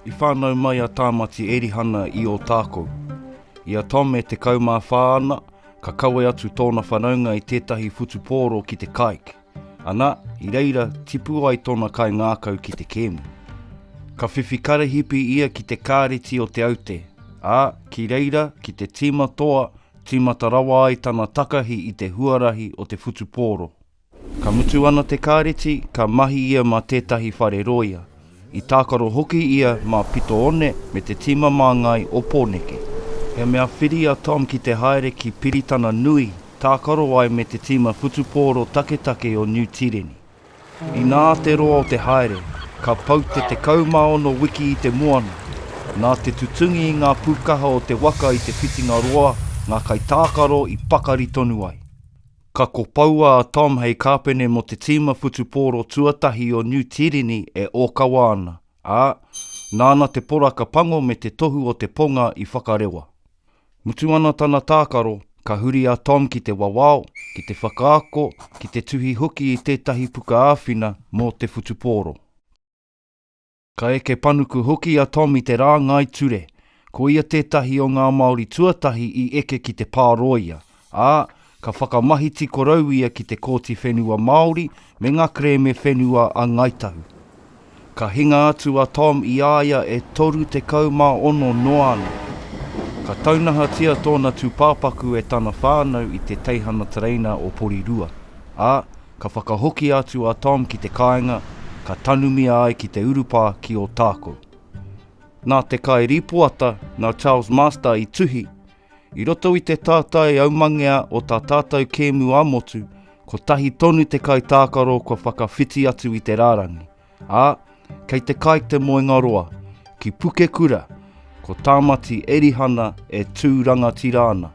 I whānau mai a Tāmati Erihana i o tākou. Ia Tom e tekau mā whāana, ka kawe atu tōna whanaunga i tētahi whutupōro ki te kāik. Ana, i reira, tipu ai tōna kai ngākau ki te kēmu. Ka whiwhikare hipi ia ki te Kāreti o Te Aute. Ki reira, ki te tīma toa, tīmata rawa ai tana takahi i te huarahi o te whutupōro. Ka mutu ana te Kāreti, ka mahi ia mā tētahi whare rōia. I tākaro hoki ia mā pito one me te tīma māngai o pōneke. He mea whiri a Tom ki te haere ki piritana nui, tākaro ai me te tīma whutupōro take o Niu Tīreni. I nā te roa o te haere, ka pau te tekau maono wiki i te moana. Nā te tutungi i ngā pukaha o te waka i te whitinga roa, ngā kai tākaro i pakari tonu ai. Ka kopaua a Tom hei kāpene mo te tīma whutupōro tuatahi o Niu Tīreni e ōkawa ana. Nāna te poraka pango me te tohu o te ponga i whakarewa. Mutu ana tana tākaro, ka huri a Tom ki te wawao, ki te whakaako, ki te tuhi hoki i tētahi puka āwhina mō te whutupōro. Ka eke panuku hoki a Tom i te rā Ngāi Ture, ko ia tētahi o ngā Māori tuatahi i eke ki te pā rōia. Ka whakamahi tiko rau ia ki te kōti whenua Māori me ngā kreme whenua a Ngāi Tahu. Ka hinga atu a Tom i aia e toru tekau mā ono Nōna. Ka taunaha tia tōna tūpāpaku e tana whānau i te teihana tereina o Porirua. Ka whakahoki atu a Tom ki te kāinga, ka tanumia ai ki te urupā ki o tākou. Nā te kai ripoata, nā Charles Master i tuhi, i roto i te tātai aumangea o tā tātou kēmu amotu, ko tahi tonu te kai tākaro ko whakawhiti atu i te rārangi. Kei te kāik te moenga roa, ki puke kura, ko Tāmati Erihana e tūranga tirana.